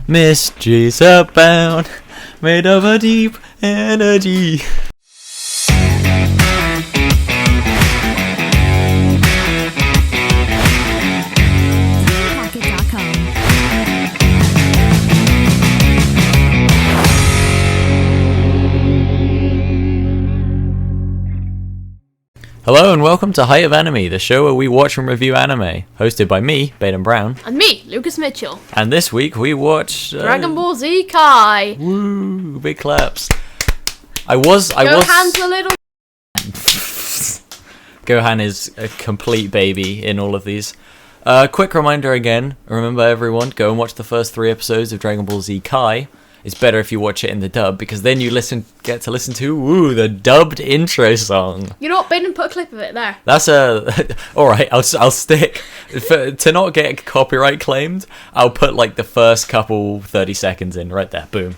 Mysteries abound, made of a deep energy. Hello and welcome to Height of Anime, the show where we watch and review anime, hosted by me, Baden Brown. And me, Lucas Mitchell. And this week we watched... Dragon Ball Z Kai. Woo, big claps. Gohan's a little... Gohan is a complete baby in all of these. Quick reminder again, remember everyone, go and watch the first 3 episodes of Dragon Ball Z Kai. It's better if you watch it in the dub, because then you get to listen to the dubbed intro song. You know what, Baden, put a clip of it there. That's alright, I'll stick. To not get copyright claimed, I'll put like the first couple 30 seconds in right there, boom.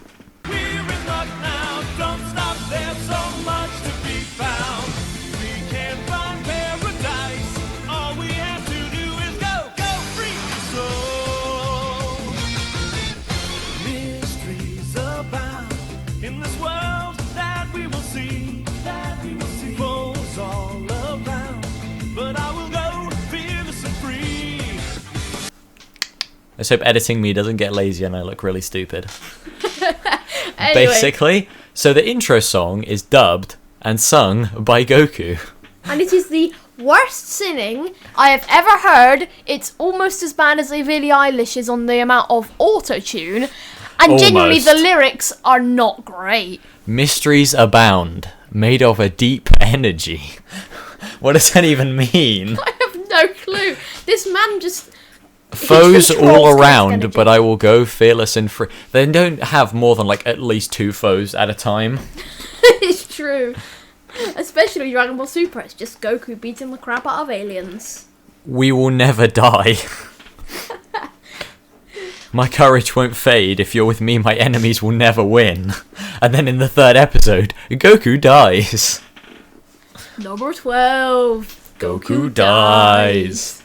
Let's hope editing me doesn't get lazy and I look really stupid. Anyway. Basically, so the intro song is dubbed and sung by Goku. And it is the worst singing I have ever heard. It's almost as bad as Billie Eilish's on the amount of auto-tune. And genuinely, the lyrics are not great. Mysteries abound, made of a deep energy. What does that even mean? I have no clue. This man just... Foes all around, but I will go fearless and free. They don't have more than like at least 2 foes at a time. It's true. Especially Dragon Ball Super. It's just Goku beating the crap out of aliens. We will never die. My courage won't fade. If you're with me, my enemies will never win. And then in the 3rd episode, Goku dies. Number 12. Goku dies.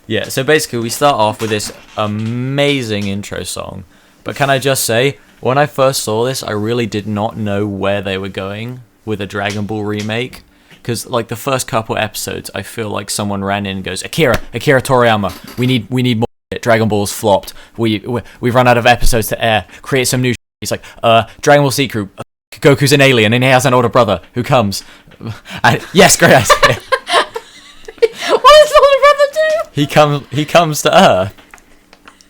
Yeah, so basically we start off with this amazing intro song. But can I just say, when I first saw this, I really did not know where they were going with a Dragon Ball remake. Because like the first couple episodes, I feel like someone ran in and goes, Akira Toriyama, we need more shit. Dragon Ball's flopped. We've run out of episodes to air. Create some new shit. He's like, Dragon Ball Z crew, Goku's an alien and he has an older brother who comes. Yes, great idea. What does older brother do? He comes to Earth.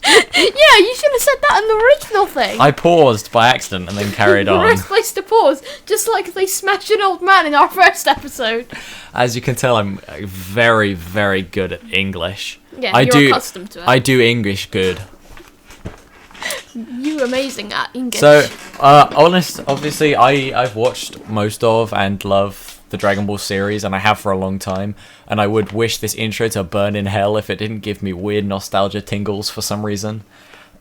Yeah, you should have said that in the original thing. I paused by accident and then carried on. Worst place to pause, just like they smashed an old man in our first episode. As you can tell, I'm very, very good at English. Yeah, you're accustomed to it. I do English good. You're amazing at English. So, obviously, I've watched most of and love the Dragon Ball series, and I have for a long time, and I would wish this intro to burn in hell if it didn't give me weird nostalgia tingles for some reason.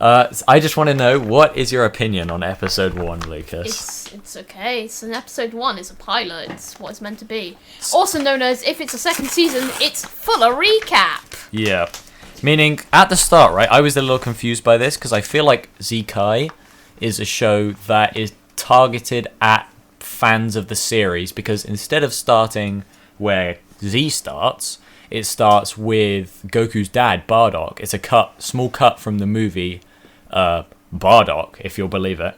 I just want to know, what is your opinion on episode 1, Lucas? It's okay. It's an episode 1. It's a pilot. It's what it's meant to be. Also known as, if it's a 2nd season, it's full of recap. Yeah. Meaning, at the start, right, I was a little confused by this, because I feel like Z Kai is a show that is targeted at fans of the series, because instead of starting where Z starts, it starts with Goku's dad, Bardock. It's a small cut from the movie Bardock, if you'll believe it.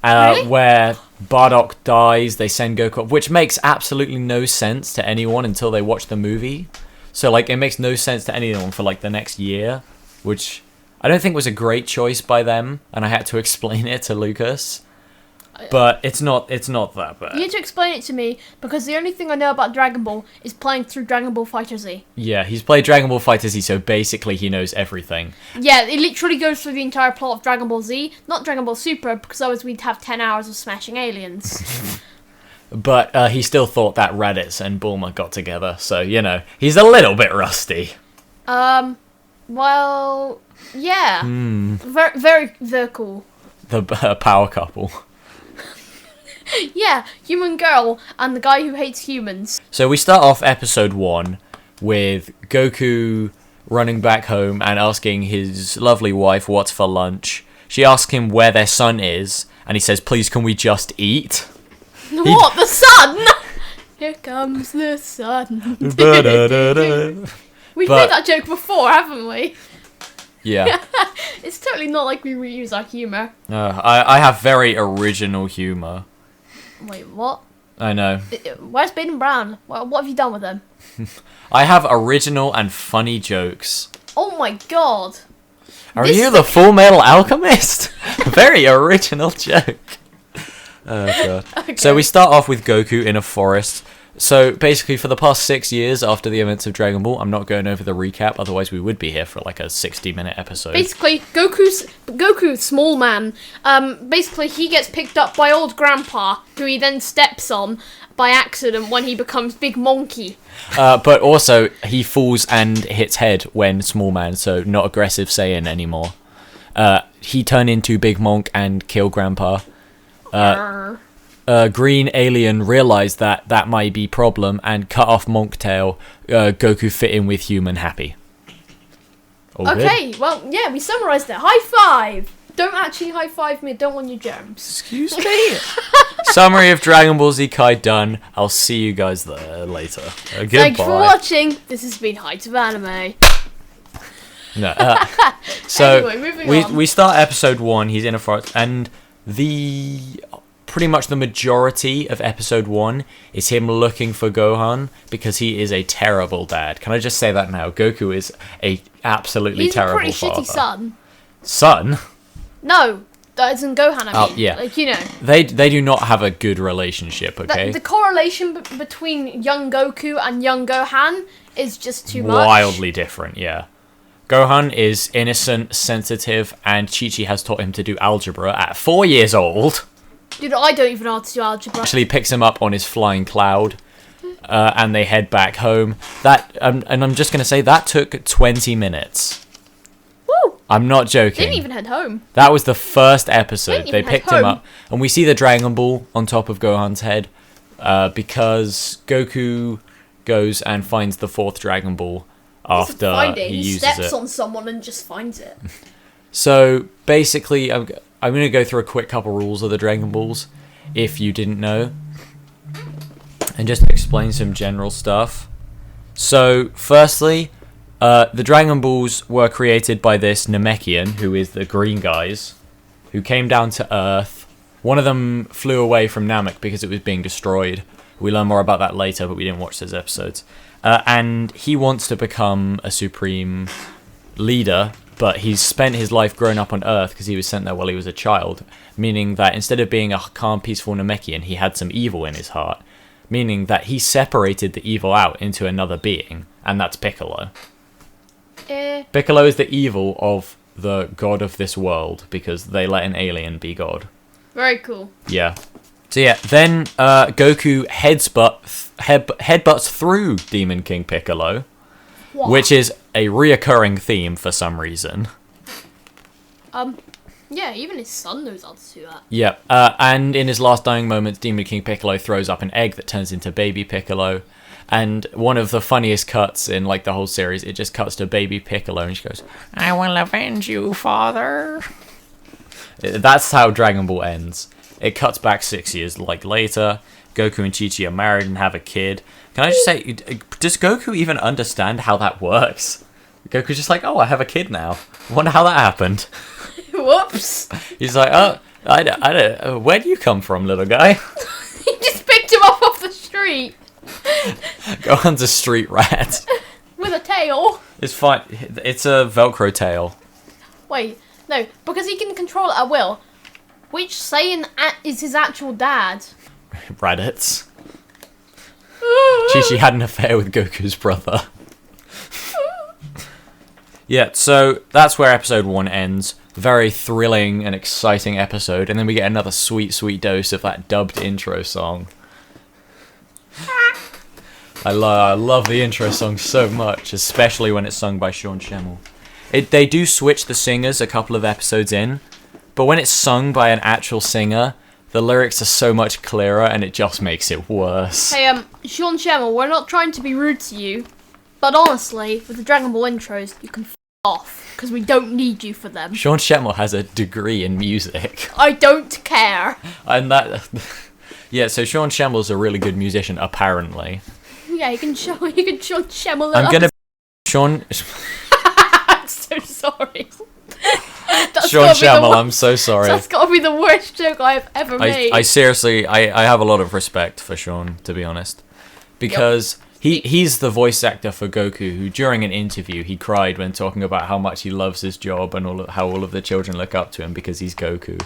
Really? Where Bardock dies, they send Goku up, which makes absolutely no sense to anyone until they watch the movie. So, like, it makes no sense to anyone for, like, the next year, which I don't think was a great choice by them, and I had to explain it to Lucas. But it's not that bad. You need to explain it to me, because the only thing I know about Dragon Ball is playing through Dragon Ball FighterZ. Yeah, he's played Dragon Ball FighterZ, so basically he knows everything. Yeah, it literally goes through the entire plot of Dragon Ball Z, not Dragon Ball Super, because otherwise we'd have 10 hours of smashing aliens. But he still thought that Raditz and Bulma got together, so, you know, he's a little bit rusty. Well, yeah. Very, very, very cool. The power couple. Yeah, human girl and the guy who hates humans. So we start off episode 1 with Goku running back home and asking his lovely wife what's for lunch. She asks him where their son is, and he says, please, can we just eat? What? The sun? Here comes the sun. We've made that joke before, haven't we? Yeah. It's totally not like we reuse our humour. I have very original humour. Wait, what? I know. Where's Baden Brown? What have you done with him? I have original and funny jokes. Oh my god. Are you the Full Metal Alchemist? Very original joke. Oh god. Okay. So we start off with Goku in a forest. So basically for the past 6 years after the events of Dragon Ball, I'm not going over the recap, otherwise we would be here for like a 60-minute episode. Basically, Goku's small man, basically he gets picked up by old grandpa, who he then steps on by accident when he becomes Big Monkey. But also, he falls and hits head when small man, so not aggressive Saiyan anymore. He turned into Big Monk and kill grandpa. Green alien realized that might be problem and cut off Monk tail. Goku fit in with human happy. All okay, good? Well, yeah, we summarized it. High five! Don't actually high five me, I don't want your germs. Excuse me? Summary of Dragon Ball Z Kai done. I'll see you guys there later. Goodbye. Thanks for watching. This has been Height of Anime. No. So anyway, moving on. We start episode 1. He's in a forest, and pretty much the majority of episode 1 is him looking for Gohan because he is a terrible dad. Can I just say that now? Goku is a absolutely terrible father. He's a pretty shitty son. Son? No, that isn't Gohan. I mean, yeah. like, you know. They do not have a good relationship. Okay. The correlation between young Goku and young Gohan is just too much. Wildly different. Yeah. Gohan is innocent, sensitive, and Chi-Chi has taught him to do algebra at 4 years old. Dude, I don't even know how to do algebra. Actually picks him up on his flying cloud, and they head back home. And I'm just going to say, that took 20 minutes. Woo! I'm not joking. They didn't even head home. That was the first episode. They picked him home. up, and we see the Dragon Ball on top of Gohan's head, because Goku goes and finds the 4th Dragon Ball after he uses it. He steps on someone and just finds it. So basically, I'm going to go through a quick couple rules of the Dragon Balls, if you didn't know, and just explain some general stuff. So, firstly, the Dragon Balls were created by this Namekian, who is the green guys, who came down to Earth. One of them flew away from Namek because it was being destroyed. We learn more about that later, but we didn't watch those episodes. And he wants to become a supreme leader, but he's spent his life growing up on Earth because he was sent there while he was a child, meaning that instead of being a calm, peaceful Namekian, he had some evil in his heart, meaning that he separated the evil out into another being, and that's Piccolo. Piccolo is the evil of the god of this world because they let an alien be god. Very cool. Yeah. So yeah, then Goku headbutts through Demon King Piccolo, What? which is a reoccurring theme for some reason. Yeah, even his son knows how to do that. Yeah, and in his last dying moments, Demon King Piccolo throws up an egg that turns into baby Piccolo. And one of the funniest cuts in like the whole series, it just cuts to baby Piccolo and she goes, "I will avenge you, father." That's how Dragon Ball ends. It cuts back 6 years later. Goku and Chi-Chi are married and have a kid. Can I just say, does Goku even understand how that works? Goku's just like, oh, I have a kid now. Wonder how that happened. Whoops. He's like, oh, I don't. Where do you come from, little guy? He just picked him up off the street. Gohan's a street rat. With a tail. It's fine. It's a Velcro tail. Wait, no, because he can control it at will. Which Saiyan is his actual dad? Raditz. Chi-Chi had an affair with Goku's brother. Yeah, so that's where episode 1 ends. Very thrilling and exciting episode. And then we get another sweet, sweet dose of that dubbed intro song. I love the intro song so much, especially when it's sung by Sean Schemmel. They do switch the singers a couple of episodes in, but when it's sung by an actual singer, the lyrics are so much clearer and it just makes it worse. Hey, Sean Schemmel, we're not trying to be rude to you, but honestly, with the Dragon Ball intros, you can off, because we don't need you for them. Sean Schemmel has a degree in music. I don't care. And that... Yeah, so Sean Schemmel's a really good musician, apparently. Yeah, you can Sean Schemmel it I'm up. gonna... Sean... I'm so sorry. Sean Schemmel, I'm so sorry. That's gotta be the worst joke I've ever made. I seriously, I have a lot of respect for Sean, to be honest. Because he's the voice actor for Goku, who during an interview, he cried when talking about how much he loves his job and how all of the children look up to him because he's Goku.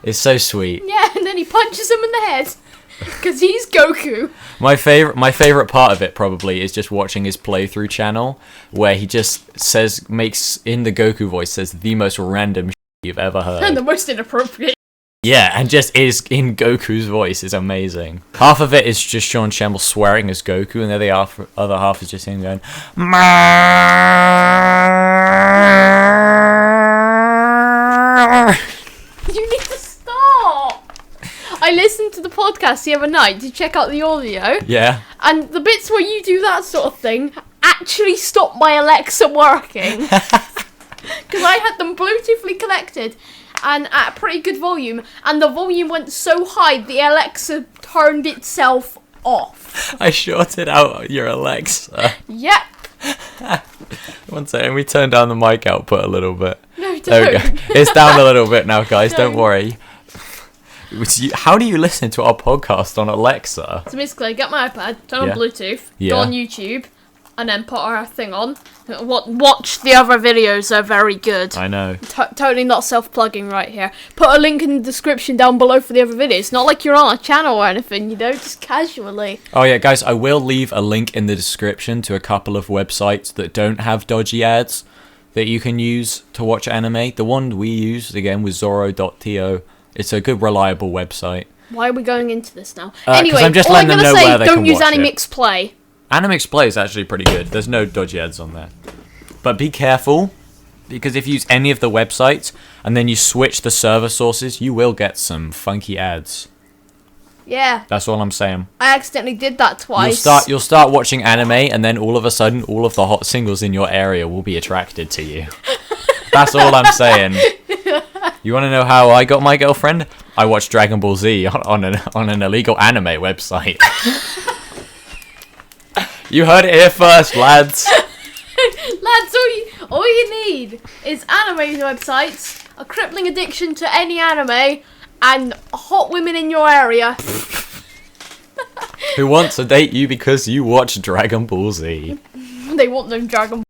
It's so sweet. Yeah, and then he punches him in the head. Because he's Goku. My favorite part of it probably is just watching his playthrough channel, where he just makes in the Goku voice says the most random you've ever heard. And the most inappropriate. Yeah, and just is in Goku's voice is amazing. Half of it is just Sean Schemmel swearing as Goku, and the other half is just him going. You need to stop. I listened to the podcast the other night to check out the audio. Yeah. And the bits where you do that sort of thing actually stopped my Alexa working. Because I had them Bluetoothly connected and at a pretty good volume. And the volume went so high, the Alexa turned itself off. I shorted out your Alexa. Yep. One second, we turned down the mic output a little bit. No, There we don't. go. It's down a little bit now, guys. Don't Don't. worry. How do you listen to our podcast on Alexa? So basically, get my iPad, turn Yeah. on Bluetooth, Yeah. go on YouTube, and then put our thing on. Watch the other videos, they're very good. I know. Totally not self-plugging right here. Put a link in the description down below for the other videos. Not like you're on a channel or anything, just casually. Oh yeah, guys, I will leave a link in the description to a couple of websites that don't have dodgy ads that you can use to watch anime. The one we used, again, was Zoro.to. It's a good, reliable website. Why are we going into this now? 'Cause Anyway, I'm just all I'm letting them gonna know say, where they don't can use watch it. Animix Play. Animix Play is actually pretty good. There's no dodgy ads on there. But be careful, because if you use any of the websites and then you switch the server sources, you will get some funky ads. Yeah, That's all I'm saying. I accidentally did that twice. You'll start watching anime, and then all of a sudden, all of the hot singles in your area will be attracted to you. That's all I'm saying. You want to know how I got my girlfriend? I watched Dragon Ball Z on an illegal anime website. You heard it here first, lads. Lads, all you need is anime websites, a crippling addiction to any anime, and hot women in your area. Who wants to date you because you watch Dragon Ball Z? They want no Dragon Ball.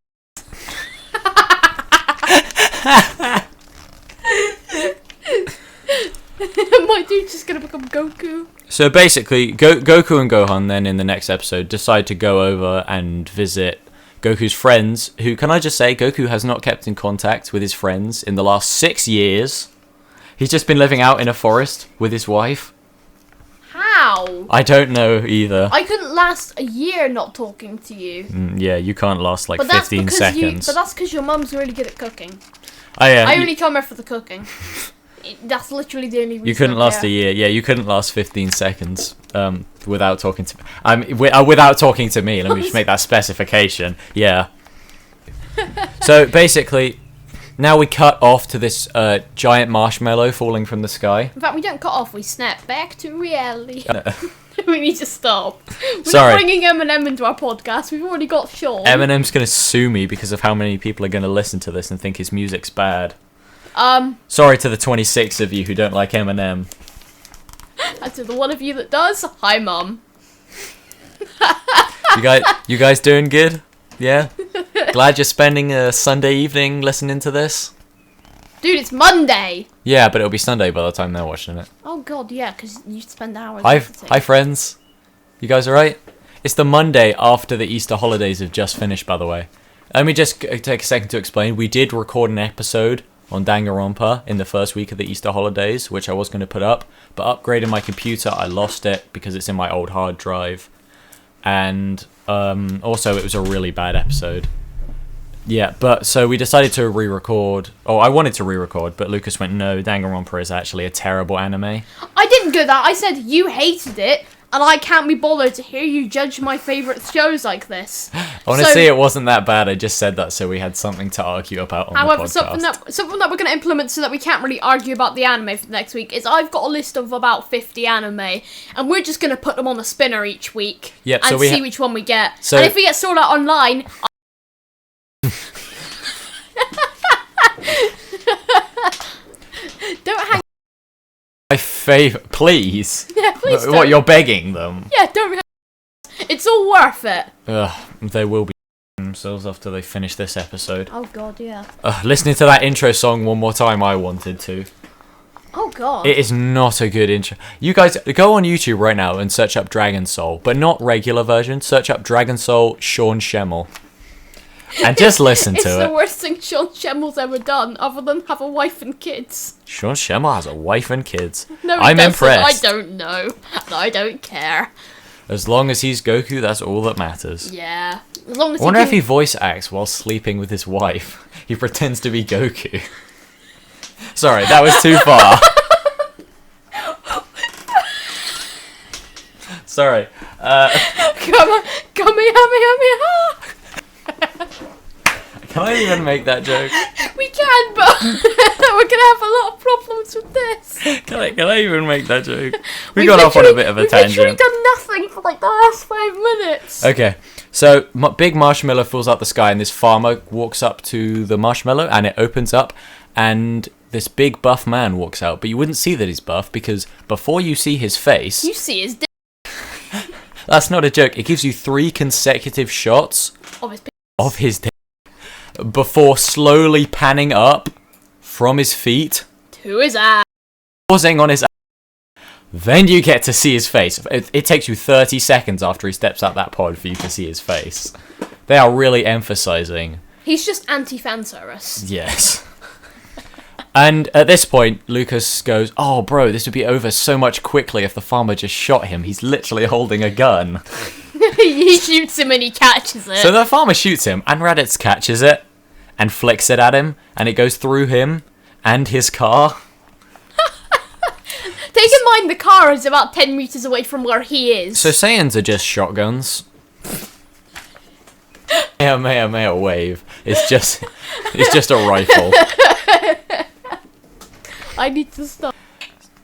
My dude's just gonna become Goku. So basically, Goku and Gohan then in the next episode decide to go over and visit Goku's friends, who, can I just say, Goku has not kept in contact with his friends in the last 6 years. He's just been living out in a forest with his wife. How? I don't know either. I couldn't last a year not talking to you. Yeah, you can't last like But that's 15 because seconds. But that's because your mum's really good at cooking. Oh yeah, I only come here for the cooking. That's literally the only reason. you couldn't I'm last here. a year. Yeah, you couldn't last 15 seconds without talking to me. Without talking to me. Let me just make that specification. Yeah. So basically, now we cut off to this giant marshmallow falling from the sky. In fact, we don't cut off. We snap back to reality. We need to stop. We're Sorry. not bringing Eminem into our podcast. We've already got Sean. Eminem's gonna sue me because of how many people are gonna listen to this and think his music's bad. Sorry to the 26 of you who don't like Eminem. And to the one of you that does, hi, Mum. You guys doing good? Yeah? Glad you're spending a Sunday evening listening to this? Dude, it's Monday. Yeah, but it'll be Sunday by the time they're watching it. Oh God, yeah, because you spend hours. Hi editing. friends. You guys alright? It's the Monday after the Easter holidays have just finished, by the way. Let me just take a second to explain. We did record an episode on Danganronpa in the first week of the Easter holidays, which I was going to put up, but upgrading my computer, I lost it because it's in my old hard drive. And also, it was a really bad episode. Yeah, but so we decided to re-record. Oh, I wanted to re-record, but Lucas went, no, Danganronpa is actually a terrible anime. I didn't go that. I said you hated it, and I can't be bothered to hear you judge my favourite shows like this. Honestly, it wasn't that bad. I just said that so we had something to argue about on however, the podcast. something that we're going to implement so that we can't really argue about the anime for next week is I've got a list of about 50 anime, and we're just going to put them on a spinner each week Yep, and so see which one we get. So, and if we get sold out online... Don't hang... My favourite... Please? Yeah, please don't. What, you're begging them? Yeah, don't hang... It's all worth it. They will be themselves after they finish this episode. Oh god, yeah. Listening to that intro song one more time, I wanted to. Oh god. It is not a good intro. You guys, go on YouTube right now and search up Dragon Soul, but not regular version. Search up Dragon Soul Sean Schemmel. And just listen to it. It's the worst thing Sean Schemmel's ever done, other than have a wife and kids. Sean Schemmel has a wife and kids. No, he I'm doesn't. impressed. I don't know. I don't care. As long as he's Goku, that's all that matters. Yeah. As long as I wonder he if he voice acts while sleeping with his wife. He pretends to be Goku. Sorry, that was too far. Sorry. Can I even make that joke? We can, but we're gonna have a lot of problems with this. Can I even make that joke? We got off on a bit of a tangent. We've literally done nothing for like the last 5 minutes. Okay, so big marshmallow falls out the sky, and this farmer walks up to the marshmallow, and it opens up, and this big buff man walks out. But you wouldn't see that he's buff because before you see his face, you see his dick. That's not a joke. It gives you 3 consecutive shots of his dick before slowly panning up from his feet to his ass, pausing on his ass. Then you get to see his face. It takes you 30 seconds after he steps out that pod for you to see his face. They are really emphasizing. He's just anti-fan service. Yes. And at this point, Lucas goes, "Oh, bro, this would be over so much quickly if the farmer just shot him. He's literally holding a gun." He shoots him and he catches it. So the farmer shoots him, and Raditz catches it and flicks it at him, and it goes through him and his car. Take in mind the car is about 10 meters away from where he is. So Saiyans are just shotguns. Maya wave. It's just a rifle. I need to stop.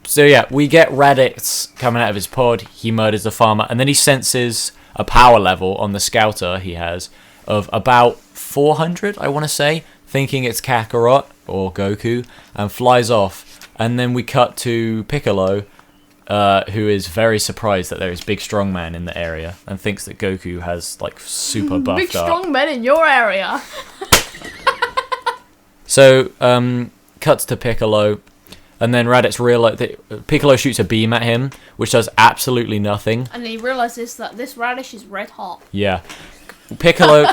So yeah, we get Raditz coming out of his pod. He murders the farmer, and then he senses a power level on the scouter he has of about 400, I want to say, thinking it's Kakarot or Goku, and flies off. And then we cut to Piccolo, who is very surprised that there is big strong man in the area and thinks that Goku has like super buffed big strong men in your area. So cuts to Piccolo. And then Raditz realizes that Piccolo shoots a beam at him, which does absolutely nothing. And he realizes that this radish is red hot. Yeah. Piccolo...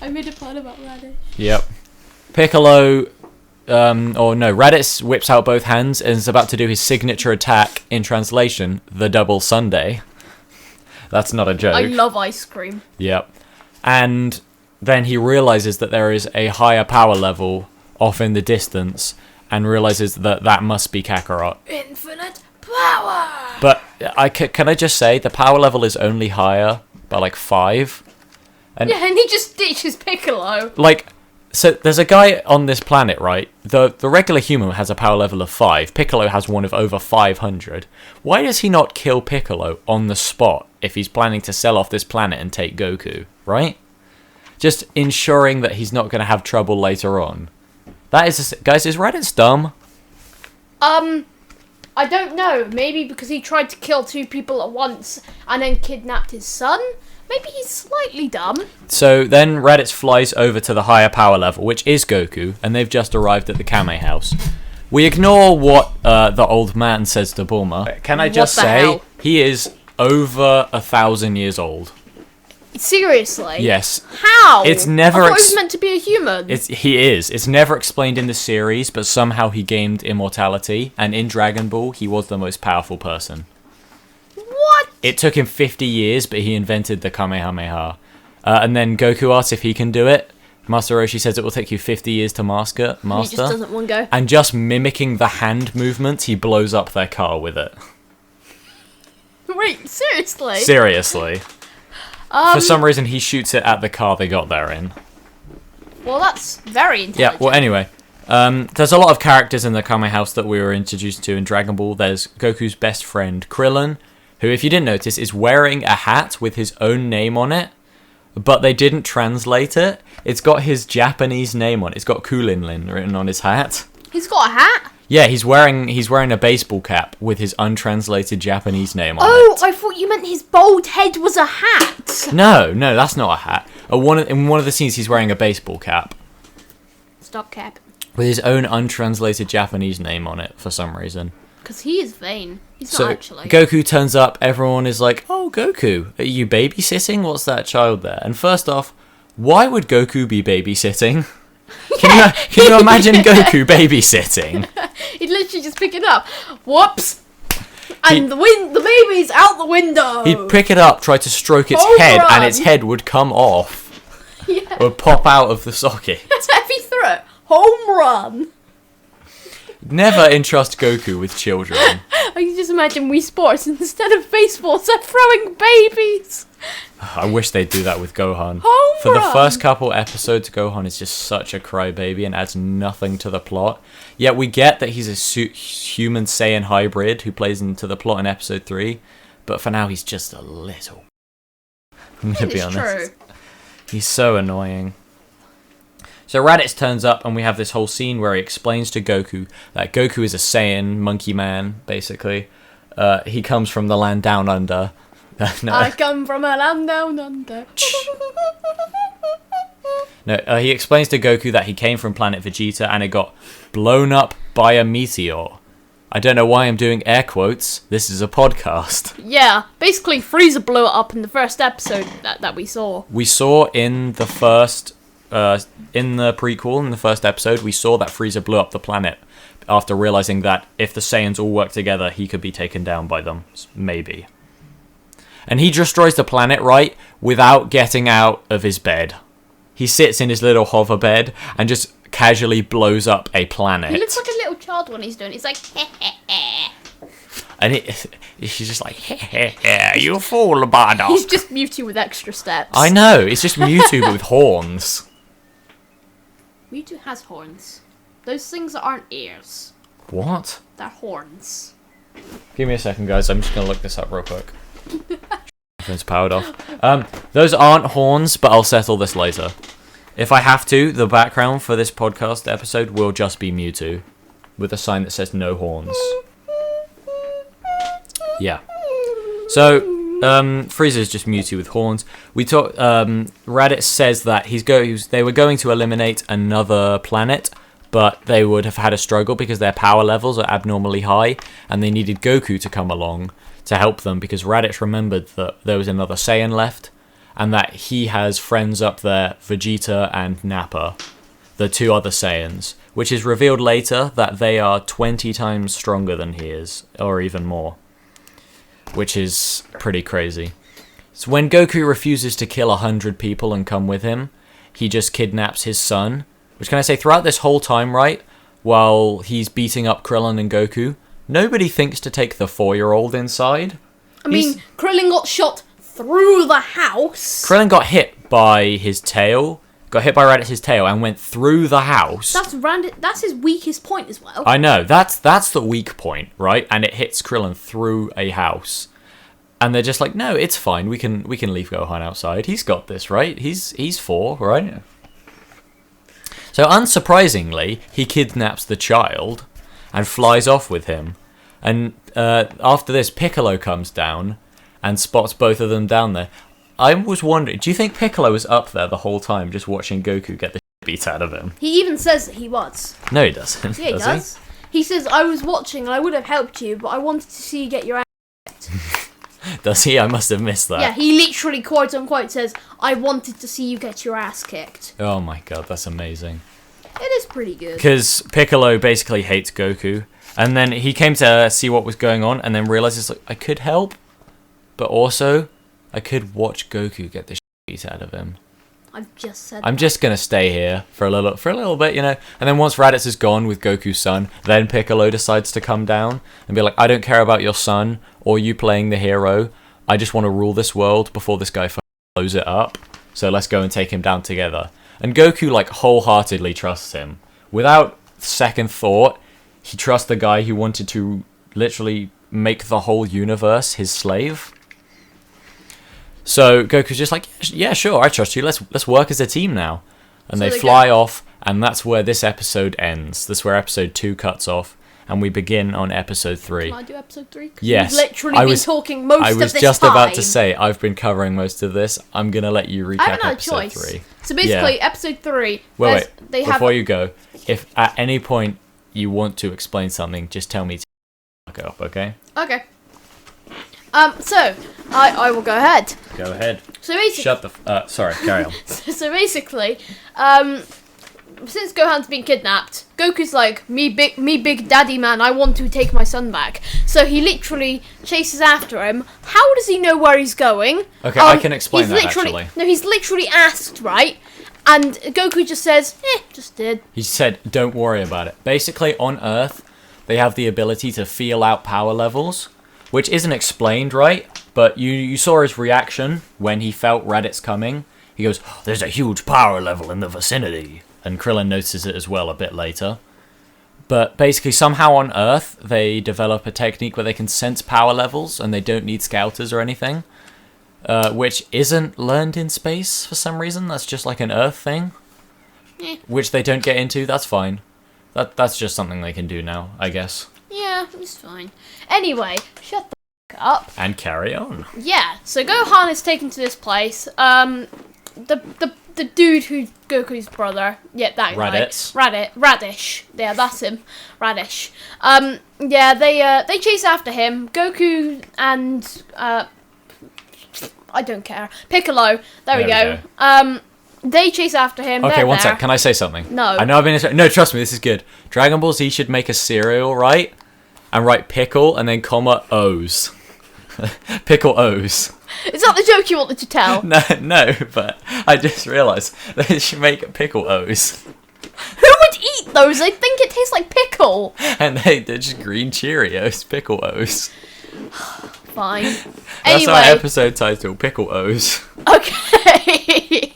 I made a pun about radish. Yep. Piccolo... Raditz whips out both hands and is about to do his signature attack, in translation, the double sundae. That's not a joke. I love ice cream. Yep. And then he realizes that there is a higher power level off in the distance, and realizes that must be Kakarot. Infinite power! But can I just say, the power level is only higher by like 5. And he just ditches Piccolo. So there's a guy on this planet, right? The regular human has a power level of 5. Piccolo has one of over 500. Why does he not kill Piccolo on the spot if he's planning to sell off this planet and take Goku, right? Just ensuring that he's not going to have trouble later on. Guys, is Raditz dumb? I don't know. Maybe because he tried to kill 2 people at once and then kidnapped his son? Maybe he's slightly dumb. So then Raditz flies over to the higher power level, which is Goku, and they've just arrived at the Kame house. We ignore what the old man says to Bulma. Can I just say, he is over 1,000 years old. Seriously? Yes. How? It's never. I thought he was meant to be a human. He is. It's never explained in the series, but somehow he gained immortality, and in Dragon Ball, he was the most powerful person. What? It took him 50 years, but he invented the Kamehameha. And then Goku asks if he can do it. Master Roshi says it will take you 50 years to master. He just doesn't want to go. And just mimicking the hand movements, he blows up their car with it. Wait, seriously? Seriously. For some reason, he shoots it at the car they got there in. Well, that's very intelligent. Yeah, well, anyway. There's a lot of characters in the Kame House that we were introduced to in Dragon Ball. There's Goku's best friend, Krillin, who, if you didn't notice, is wearing a hat with his own name on it, but they didn't translate it. It's got his Japanese name on it. It's got Kulinlin written on his hat. He's got a hat? Yeah, he's wearing a baseball cap with his untranslated Japanese name on it. Oh, I thought you meant his bald head was a hat. No, that's not a hat. In one of the scenes, he's wearing a baseball cap. Stop cap. With his own untranslated Japanese name on it for some reason. Because he is vain. He's So not actually. Goku turns up, everyone is like, "Oh, Goku, are you babysitting? What's that child there?" And first off, why would Goku be babysitting? Can you imagine Goku babysitting? He'd literally just pick it up. Whoops! And the baby's out the window. He'd pick it up, try to stroke its Home head, run. and its head would come off. Yeah. Or pop out of the socket. That's heavy throw. Home run. Never entrust Goku with children. I can just imagine Wii Sports instead of baseballs, they're throwing babies. I wish they'd do that with Gohan. Home For the run. first couple episodes, Gohan is just such a crybaby and adds nothing to the plot. Yet we get that he's a human Saiyan hybrid who plays into the plot in episode 3. But for now, he's just a little. I'm going to be honest. True. He's so annoying. So Raditz turns up and we have this whole scene where he explains to Goku that Goku is a Saiyan monkey man, basically. He comes from the land down under. No. I come from a land down under. No, he explains to Goku that he came from planet Vegeta and it got blown up by a meteor. I don't know why I'm doing air quotes. This is a podcast. Yeah, basically Frieza blew it up in the first episode that we saw. We saw in the first, in the prequel, in the first episode, we saw that Frieza blew up the planet after realizing that if the Saiyans all work together, he could be taken down by them. Maybe. And he destroys the planet, right, without getting out of his bed. He sits in his little hover bed and just casually blows up a planet. He looks like a little child when he's doing it. He's like, And he's just like, you fool, Bardock. He's just Mewtwo with extra steps. I know, it's just Mewtwo but with horns. Mewtwo has horns. Those things aren't ears. What? They're horns. Give me a second, guys. I'm just going to look this up real quick. Phone's powered off. Those aren't horns, but I'll settle this later. If I have to, the background for this podcast episode will just be Mewtwo, with a sign that says no horns. Yeah. So, Frieza's just Mewtwo with horns. We talk. Raditz says that they were going to eliminate another planet, but they would have had a struggle because their power levels are abnormally high, and they needed Goku to come along to help them because Raditz remembered that there was another Saiyan left, and that he has friends up there, Vegeta and Nappa, the two other Saiyans, which is revealed later that they are 20 times stronger than he is, or even more, which is pretty crazy. So when Goku refuses to kill 100 people and come with him, he just kidnaps his son, which can I say, throughout this whole time, right, while he's beating up Krillin and Goku, nobody thinks to take the 4-year-old inside. I mean, Krillin got shot through the house. Krillin got hit by his tail, got hit by Raditz's tail, and went through the house. That's his weakest point as well. I know, that's the weak point, right? And it hits Krillin through a house. And they're just like, no, it's fine, we can leave Gohan outside. He's got this, right? He's 4, right? So unsurprisingly, he kidnaps the child and flies off with him. And after this, Piccolo comes down and spots both of them down there. I was wondering, do you think Piccolo was up there the whole time just watching Goku get the shit beat out of him? He even says that he was. No, he doesn't. Yeah, he does. He says, I was watching and I would have helped you, but I wanted to see you get your ass kicked. Does he? I must have missed that. Yeah, he literally, quote unquote, says, I wanted to see you get your ass kicked. Oh my god, that's amazing. It is pretty good. Because Piccolo basically hates Goku. And then he came to see what was going on and then realizes, like, I could help, but also I could watch Goku get the shit beat out of him. I've just said I'm just going to stay here for a little bit, you know. And then once Raditz is gone with Goku's son, then Piccolo decides to come down and be like, I don't care about your son or you playing the hero. I just want to rule this world before this guy blows it up. So let's go and take him down together. And Goku, like, wholeheartedly trusts him. Without second thought, he trusts the guy who wanted to literally make the whole universe his slave. So Goku's just like, yeah, sure, I trust you. Let's work as a team now. And so they fly off, and that's where this episode ends. That's where episode 2 cuts off, and we begin on episode 3. Can I do episode 3? Yes. You've literally been talking most of this time. I was just about to say, I've been covering most of this. I'm going to let you recap episode 3. So basically, episode 3... Wait, before you go, if at any point you want to explain something, just tell me to look it up, okay? Okay. So, I will go ahead. Go ahead. So basically... Sorry, carry on. So basically, since Gohan's been kidnapped, Goku's like, me big daddy man, I want to take my son back. So he literally chases after him. How does he know where he's going? Okay, I can explain that, actually. No, he's literally asked, right? And Goku just says, just did. He said, don't worry about it. Basically, on Earth, they have the ability to feel out power levels, which isn't explained, right? But you saw his reaction when he felt Raditz coming. He goes, there's a huge power level in the vicinity. And Krillin notices it as well a bit later. But basically, somehow on Earth, they develop a technique where they can sense power levels, and they don't need scouters or anything. Which isn't learned in space for some reason. That's just like an Earth thing. Which they don't get into, that's fine. That's just something they can do now, I guess. Yeah, it's fine. Anyway, shut the f*** up. And carry on. Yeah, so Gohan is taken to this place. The dude who's Goku's brother. Yeah, that guy. Radish. Yeah, that's him. Radish. Yeah, they chase after him. Goku and I don't care. Piccolo. There we go. They chase after him. Okay, one sec. Can I say something? No. I know I've been... No, trust me, this is good. Dragon Ball Z should make a cereal, right? And write pickle and then comma O's. Pickle O's. Is that the joke you wanted to tell? No, but I just realised they should make pickle O's. Who would eat those? I think it tastes like pickle. And they're just green Cheerios, pickle O's. Fine. That's anyway. our episode title, Pickle O's. Okay.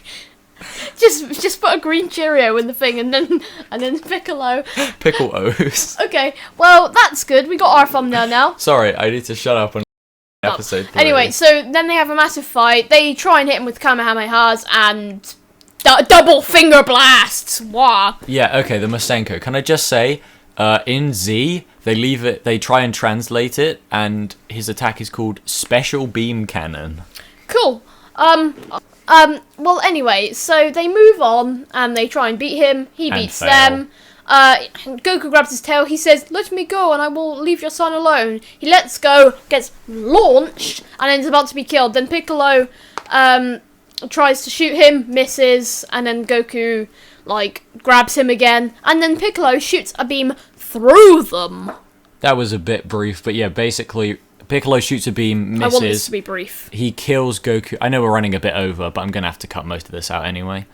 just put a green Cheerio in the thing and then Piccolo. Pickle O's. Okay, well that's good. We got our thumbnail now. Sorry, I need to shut up on episode 3. Anyway, so then they have a massive fight. They try and hit him with Kamehamehas and double finger blasts. Wah. Yeah, okay, the Masenko. Can I just say, in Z, they try and translate it, and his attack is called Special Beam Cannon. Cool. Well, anyway, so they move on, and they try and beat him. He beats them. Goku grabs his tail. He says, let me go, and I will leave your son alone. He lets go, gets launched, and then is about to be killed. Then Piccolo, tries to shoot him, misses, and then Goku, grabs him again, and then Piccolo shoots a beam through them. That was a bit brief, but yeah, basically... Piccolo shoots a beam, misses. I want this to be brief. He kills Goku. I know we're running a bit over, but I'm going to have to cut most of this out anyway.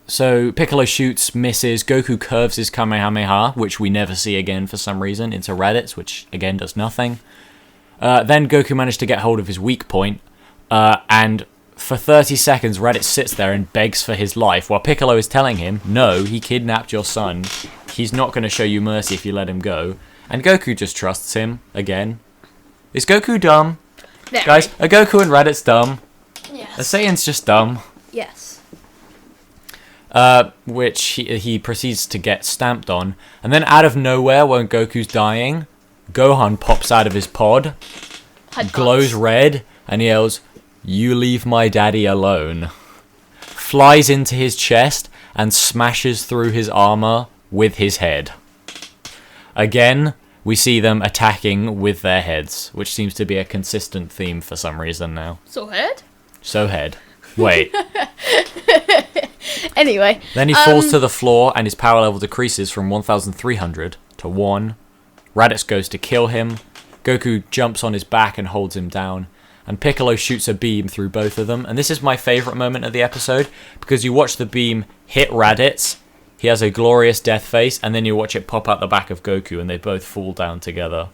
So Piccolo shoots, misses. Goku curves his Kamehameha, which we never see again for some reason, into Raditz, which again does nothing. Then Goku managed to get hold of his weak point, and for 30 seconds Raditz sits there and begs for his life, while Piccolo is telling him, no, he kidnapped your son. He's not going to show you mercy if you let him go. And Goku just trusts him, again. Is Goku dumb? Very. Guys, are Goku and Raditz dumb? Yes. Are Saiyans just dumb? Yes. Which he proceeds to get stamped on. And then out of nowhere, when Goku's dying, Gohan pops out of his pod, glows red, and yells, you leave my daddy alone. Flies into his chest and smashes through his armor with his head. Again, we see them attacking with their heads, which seems to be a consistent theme for some reason now. So head? So head. Wait. Anyway. Then he falls to the floor and his power level decreases from 1,300 to 1. Raditz goes to kill him. Goku jumps on his back and holds him down. And Piccolo shoots a beam through both of them. And this is my favourite moment of the episode, because you watch the beam hit Raditz. He has a glorious death face, and then you watch it pop out the back of Goku, and they both fall down together.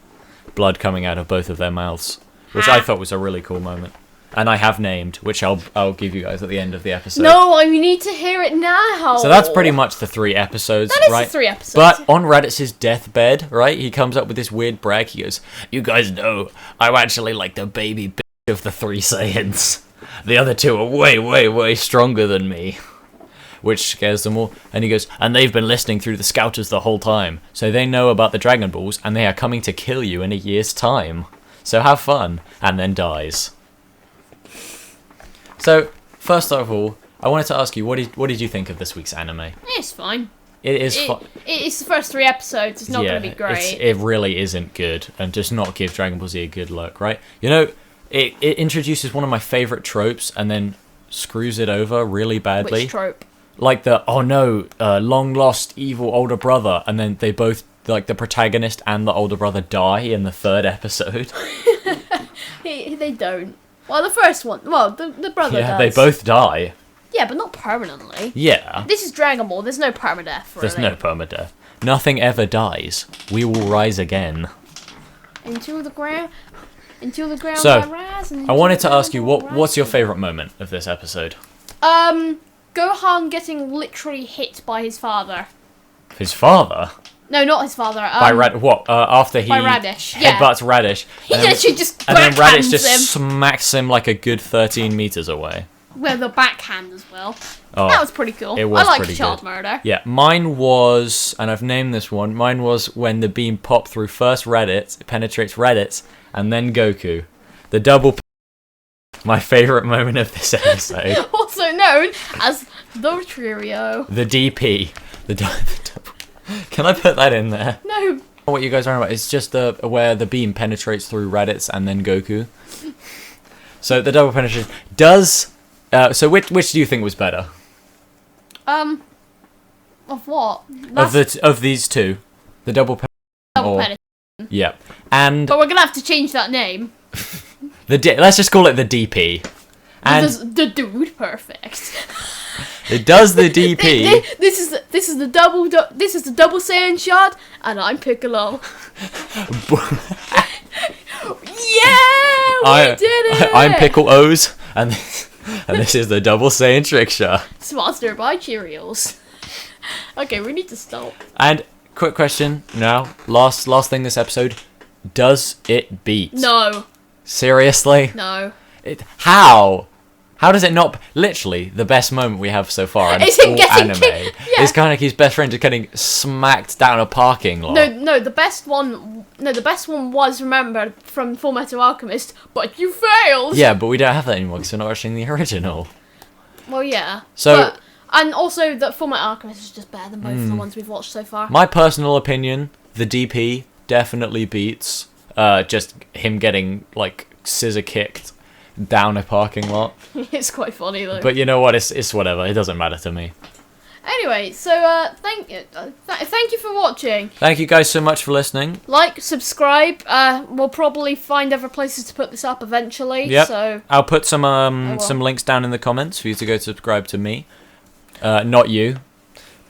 Blood coming out of both of their mouths, which I thought was a really cool moment. and I have named, which I'll give you guys at the end of the episode. No, we need to hear it now. So that's pretty much the 3 episodes, That is right? the 3 episodes. But on Raditz' deathbed, right, he comes up with this weird brag. He goes, "You guys know, I'm actually like the baby bitch of the 3 Saiyans. The other 2 are way, way, way stronger than me." Which scares them all. And he goes, "And they've been listening through the scouters the whole time, so they know about the Dragon Balls, and they are coming to kill you in a year's time. So have fun," and then dies. So, first of all, I wanted to ask you, what did you think of this week's anime? It's fine. It is fun. It's the first 3 episodes. It's not going to be great. It really isn't good, and does not give Dragon Ball Z a good look, right? You know, it introduces one of my favourite tropes, and then screws it over really badly. Which trope? Like the, oh no, long lost evil older brother, and then they both, like the protagonist and the older brother, die in the 3rd episode. They don't. Well, the first one. Well, the brother Yeah, does. they both die. Yeah, but not permanently. Yeah. This is Dragon Ball. There's no permadeath, really. There's no permadeath. Nothing ever dies. We will rise again. Into the ground. Into the ground. So, I rise, and I into wanted the to ask you, ground I what's your rise. favourite moment of this episode? Gohan getting literally hit by his father. His father? No, not his father. After he by Radish, yeah. headbutts Radish. He literally just and then Radish backhands just him. smacks him like a good 13 meters away. With a backhand as well. Oh, That was pretty cool. it was I like pretty child good. murder. Yeah, mine was, and I've named this one, mine was when the beam popped through first Raditz, it penetrates Raditz, and then Goku. The double my favourite moment of this episode. Also known as the trio. The DP. The double. Can I put that in there? No. What you guys are about? It's just where the beam penetrates through Raditz and then Goku. So the double penetration does. So which do you think was better? Of what? Of these 2, the double penetration. Double penetration. Yeah, and But we're gonna have to change that name. let's just call it the DP. And The dude, perfect. it does the DP. This is the double Saiyan shot, and I'm Piccolo. Yeah, we did it. I'm Pickle O's, and this is the double Saiyan trick shot. Sponsored by Cheerios. Okay, we need to stop. And quick question now, last thing this episode, does it beat? No. Seriously? No. How? How does it not? Literally, the best moment we have so far in Is him all getting anime kicked? Yeah. is Kaneki's best friend just getting smacked down a parking lot. No, the best one was, remember, from Full Metal Alchemist, but you failed. Yeah, but we don't have that anymore because we're not watching the original. Well, yeah. So- and also, the Full Metal Alchemist is just better than both of the ones we've watched so far. My personal opinion, the DP definitely beats just him getting, like, scissor kicked down a parking lot. It's quite funny, though. But you know what? It's whatever. It doesn't matter to me. Anyway, so thank you for watching. Thank you guys so much for listening. Like, subscribe. We'll probably find other places to put this up eventually. Yep. So I'll put some well. some links down in the comments for you to go subscribe to me. Not you.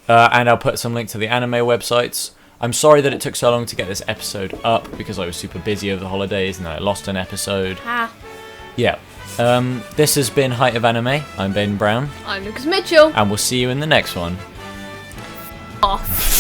And I'll put some link to the anime websites. I'm sorry that it took so long to get this episode up because I was super busy over the holidays and I lost an episode. Yeah. This has been Height of Anime. I'm Ben Brown. I'm Lucas Mitchell. And we'll see you in the next one. Off.